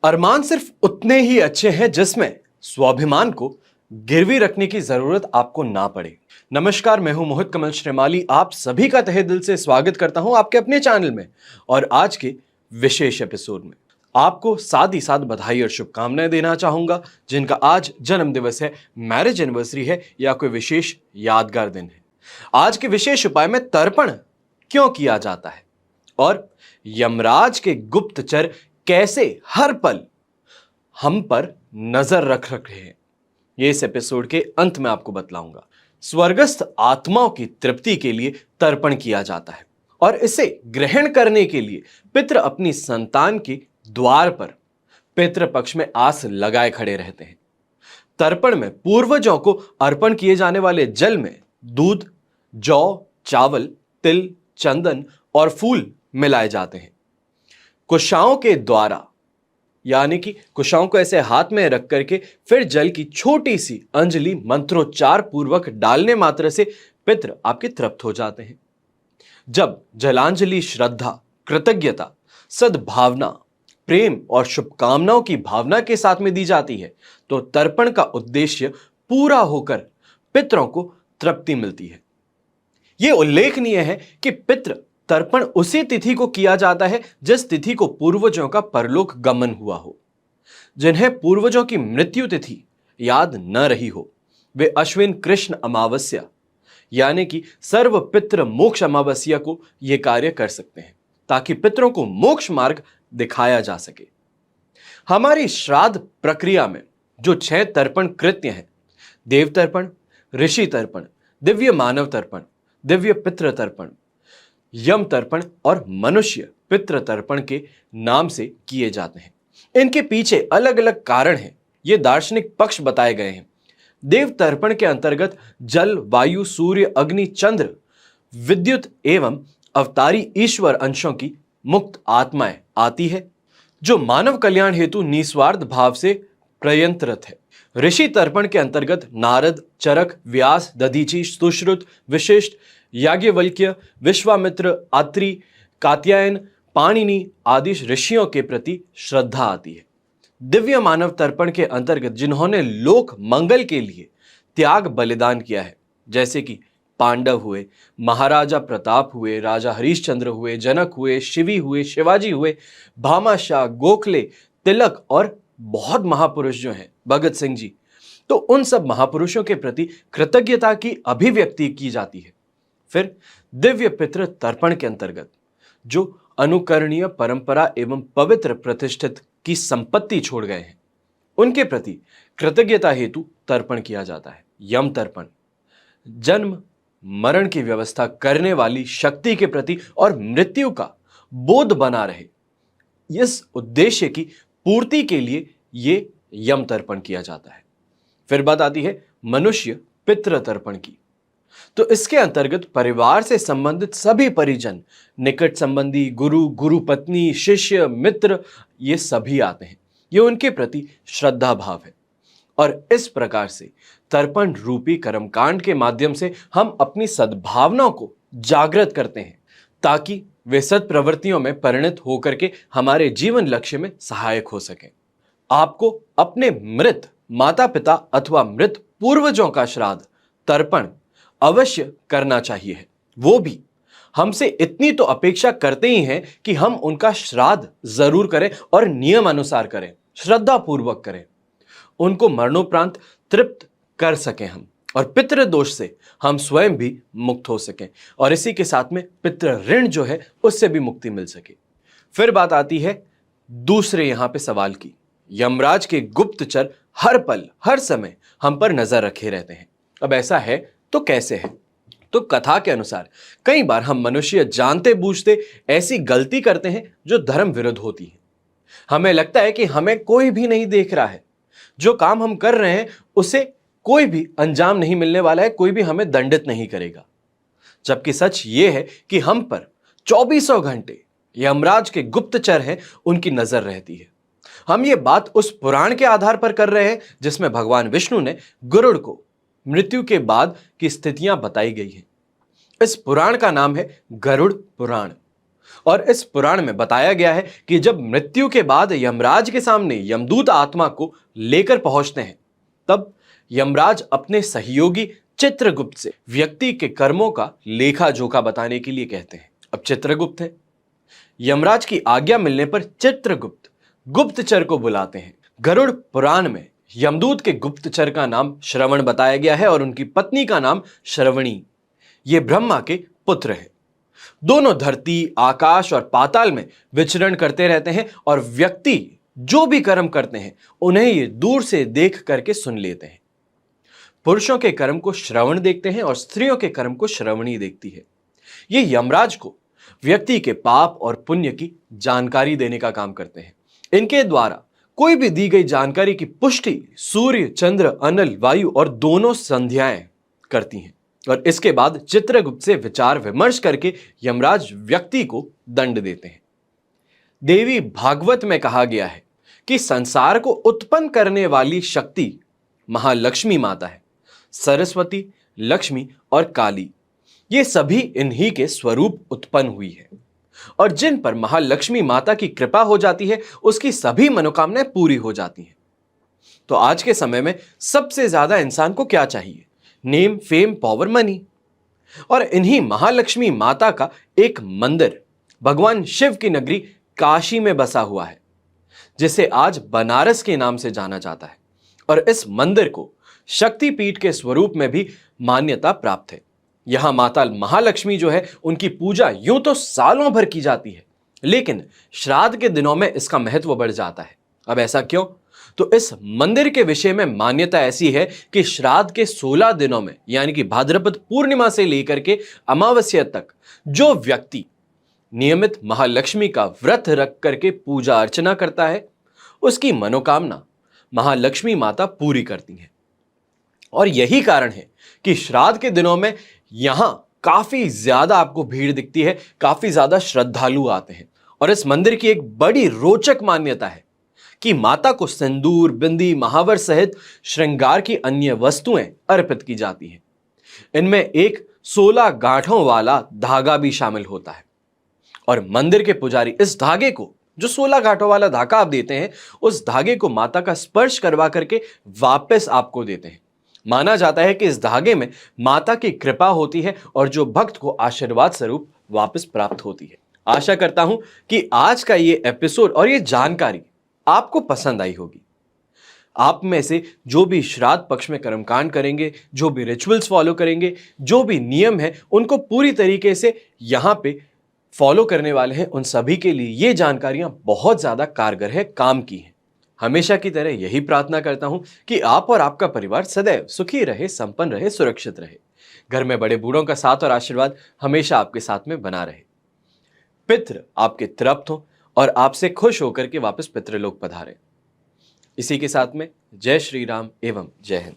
अरमान सिर्फ उतने ही अच्छे हैं जिसमें स्वाभिमान को गिरवी रखने की जरूरत आपको ना पड़े। नमस्कार, मैं हूं मोहित कमल श्रीमाली। आप सभी का तहे दिल से स्वागत करता हूं आपके अपने चैनल में। और आज के विशेष एपिसोड में आपको साथ ही साथ बधाई और शुभकामनाएं देना चाहूंगा जिनका आज जन्म दिवस है, मैरिज एनिवर्सरी है या कोई विशेष यादगार दिन है। आज के विशेष उपाय में तर्पण क्यों किया जाता है और यमराज के गुप्तचर कैसे हर पल हम पर नजर रख रहे हैं, ये इस एपिसोड के अंत में आपको बतलाऊंगा। स्वर्गस्थ आत्माओं की तृप्ति के लिए तर्पण किया जाता है और इसे ग्रहण करने के लिए पितृ अपनी संतान के द्वार पर पितृपक्ष में आस लगाए खड़े रहते हैं। तर्पण में पूर्वजों को अर्पण किए जाने वाले जल में दूध, जौ, चावल, तिल, चंदन और फूल मिलाए जाते हैं। कुशाओं के द्वारा, यानी कि कुशाओं को ऐसे हाथ में रख करके फिर जल की छोटी सी अंजलि मंत्रोच्चार पूर्वक डालने मात्र से पितृ आपके तृप्त हो जाते हैं। जब जलांजलि श्रद्धा, कृतज्ञता, सद्भावना, प्रेम और शुभकामनाओं की भावना के साथ में दी जाती है तो तर्पण का उद्देश्य पूरा होकर पितरों को तृप्ति मिलती है। यह उल्लेखनीय है कि पितृ तर्पण उसी तिथि को किया जाता है जिस तिथि को पूर्वजों का परलोक गमन हुआ हो। जिन्हें पूर्वजों की मृत्यु तिथि याद न रही हो वे अश्विन कृष्ण अमावस्या यानी कि सर्व पितृ मोक्ष अमावस्या को यह कार्य कर सकते हैं ताकि पितरों को मोक्ष मार्ग दिखाया जा सके। हमारी श्राद्ध प्रक्रिया में जो 6 तर्पण कृत्य हैं, देव तर्पण, ऋषि तर्पण, दिव्य मानव तर्पण, दिव्य पितृ तर्पण, यम तर्पण और मनुष्य पितृ तर्पण के नाम से किए जाते हैं। इनके पीछे अलग अलग कारण हैं, ये दार्शनिक पक्ष बताए गए हैं। देव तर्पण के अंतर्गत जल, वायु, सूर्य, अग्नि, चंद्र, विद्युत एवं अवतारी ईश्वर अंशों की मुक्त आत्माएं आती है जो मानव कल्याण हेतु निस्वार्थ भाव से प्रयंत्रत है। ऋषि तर्पण के अंतर्गत नारद, चरक, व्यास, दधीचि, सुश्रुत, विशिष्ट, याज्ञवल्क्य, विश्वामित्र, अत्रि, कात्यायन, पाणिनि आदि ऋषियों के प्रति श्रद्धा आती है। दिव्य मानव तर्पण के अंतर्गत जिन्होंने लोक मंगल के लिए त्याग बलिदान किया है, जैसे कि पांडव हुए, महाराजा प्रताप हुए, राजा हरिश्चंद्र हुए, जनक हुए, शिवी हुए, शिवाजी हुए, भामाशाह, गोखले, तिलक और बहुत महापुरुष जो हैं, भगत सिंह जी, तो उन सब महापुरुषों के प्रति कृतज्ञता की अभिव्यक्ति की जाती है। फिर दिव्य पितृ तर्पण के अंतर्गत जो अनुकरणीय परंपरा एवं पवित्र प्रतिष्ठित की संपत्ति छोड़ गए हैं उनके प्रति कृतज्ञता हेतु तर्पण किया जाता है। यम तर्पण जन्म मरण की व्यवस्था करने वाली शक्ति के प्रति और मृत्यु का बोध बना रहे, इस उद्देश्य की पूर्ति के लिए ये यम तर्पण किया जाता है। फिर बात आती है मनुष्य पितृ तर्पण की। तो इसके अंतर्गत परिवार से संबंधित सभी परिजन, निकट संबंधी, गुरु, गुरु पत्नी, शिष्य, मित्र, ये सभी आते हैं। ये उनके प्रति श्रद्धा भाव है और इस प्रकार से तर्पण रूपी कर्मकांड के माध्यम से हम अपनी सद्भावनाओं को जागृत करते हैं ताकि वे सद प्रवृत्तियों में परिणत होकर के हमारे जीवन लक्ष्य में सहायक हो सकें। आपको अपने मृत माता पिता अथवा मृत पूर्वजों का श्राद्ध तर्पण अवश्य करना चाहिए। वो भी हमसे इतनी तो अपेक्षा करते ही हैं कि हम उनका श्राद्ध जरूर करें और नियम अनुसार करें, श्रद्धा पूर्वक करें, उनको मरणोपरांत तृप्त कर सकें हम, और पितृ दोष से हम स्वयं भी मुक्त हो सकें और इसी के साथ में पितृ ऋण जो है उससे भी मुक्ति मिल सके। फिर बात आती है दूसरे यहां पे सवाल की। यमराज के गुप्तचर हर पल हर समय हम पर नजर रखे रहते हैं। अब ऐसा है तो कैसे है? तो कथा के अनुसार कई बार हम मनुष्य जानते बूझते ऐसी गलती करते हैं जो धर्म विरुद्ध होती है। हमें लगता है कि हमें कोई भी नहीं देख रहा है, जो काम हम कर रहे हैं उसे कोई भी अंजाम नहीं मिलने वाला है, कोई भी हमें दंडित नहीं करेगा। जबकि सच ये है कि हम पर 24 घंटे यमराज के गुप्तचर हैं, उनकी नजर रहती है। हम ये बात उस पुराण के आधार पर कर रहे हैं जिसमें भगवान विष्णु ने गरुड़ को मृत्यु के बाद की स्थितियां बताई गई हैं। इस पुराण का नाम है गरुड़ पुराण और इस पुराण में बताया गया है कि जब मृत्यु के बाद यमराज के सामने यमदूत आत्मा को लेकर पहुंचते हैं, तब यमराज अपने सहयोगी चित्रगुप्त से व्यक्ति के कर्मों का लेखा जोखा बताने के लिए कहते हैं। अब चित्रगुप्त है, यमराज की आज्ञा मिलने पर चित्रगुप्त गुप्तचर को बुलाते हैं। गरुड़ पुराण में यमदूत के गुप्तचर का नाम श्रवण बताया गया है और उनकी पत्नी का नाम श्रवणी। ये ब्रह्मा के पुत्र हैं। दोनों धरती, आकाश और पाताल में विचरण करते रहते हैं और व्यक्ति जो भी कर्म करते हैं उन्हें ये दूर से देख करके सुन लेते हैं। पुरुषों के कर्म को श्रवण देखते हैं और स्त्रियों के कर्म को श्रवणी देखती है। ये यमराज को व्यक्ति के पाप और पुण्य की जानकारी देने का काम करते हैं। इनके द्वारा कोई भी दी गई जानकारी की पुष्टि सूर्य, चंद्र, अनल, वायु और दोनों संध्याएं करती हैं और इसके बाद चित्रगुप्त से विचार विमर्श करके यमराज व्यक्ति को दंड देते हैं। देवी भागवत में कहा गया है कि संसार को उत्पन्न करने वाली शक्ति महालक्ष्मी माता है। सरस्वती, लक्ष्मी और काली, ये सभी इन्हीं के स्वरूप उत्पन्न हुई है और जिन पर महालक्ष्मी माता की कृपा हो जाती है उसकी सभी मनोकामनाएं पूरी हो जाती हैं। तो आज के समय में सबसे ज्यादा इंसान को क्या चाहिए? Name, fame, power, money. और इन्हीं महालक्ष्मी माता का एक मंदिर भगवान शिव की नगरी काशी में बसा हुआ है, जिसे आज बनारस के नाम से जाना जाता है। और इस मंदिर को शक्तिपीठ के स्वरूप में भी मान्यता प्राप्त है। यहां माता महालक्ष्मी जो है उनकी पूजा यूं तो सालों भर की जाती है, लेकिन श्राद्ध के दिनों में इसका महत्व बढ़ जाता है। अब ऐसा क्यों? तो इस मंदिर के विषय में मान्यता ऐसी है कि श्राद्ध के 16 दिनों में, यानी कि भाद्रपद पूर्णिमा से लेकर के अमावस्या तक, जो व्यक्ति नियमित महालक्ष्मी का व्रत रख करके पूजा अर्चना करता है, उसकी मनोकामना महालक्ष्मी माता पूरी करती हैं। और यही कारण है कि श्राद्ध के दिनों में यहां काफी ज्यादा आपको भीड़ दिखती है, काफी ज्यादा श्रद्धालु आते हैं। और इस मंदिर की एक बड़ी रोचक मान्यता है कि माता को सिंदूर, बिंदी, महावर सहित श्रृंगार की अन्य वस्तुएं अर्पित की जाती हैं। इनमें एक 16 गांठों वाला धागा भी शामिल होता है और मंदिर के पुजारी इस धागे को, जो 16 गांठों वाला धागा आप देते हैं, उस धागे को माता का स्पर्श करवा करके वापस आपको देते हैं। माना जाता है कि इस धागे में माता की कृपा होती है और जो भक्त को आशीर्वाद स्वरूप वापस प्राप्त होती है। आशा करता हूं कि आज का ये एपिसोड और ये जानकारी आपको पसंद आई होगी। आप में से जो भी श्राद्ध पक्ष में कर्मकांड करेंगे, जो भी रिचुअल्स फॉलो करेंगे, जो भी नियम है उनको पूरी तरीके से यहां पे फॉलो करने वाले हैं, उन सभी के लिए ये जानकारियां बहुत ज्यादा कारगर है, काम की हैं। हमेशा की तरह यही प्रार्थना करता हूं कि आप और आपका परिवार सदैव सुखी रहे, संपन्न रहे, सुरक्षित रहे। घर में बड़े बूढ़ों का साथ और आशीर्वाद हमेशा आपके साथ में बना रहे। पितृ आपके तृप्त हो और आपसे खुश होकर के वापस पितृलोक पधारे। इसी के साथ में जय श्री राम एवं जय हिंद।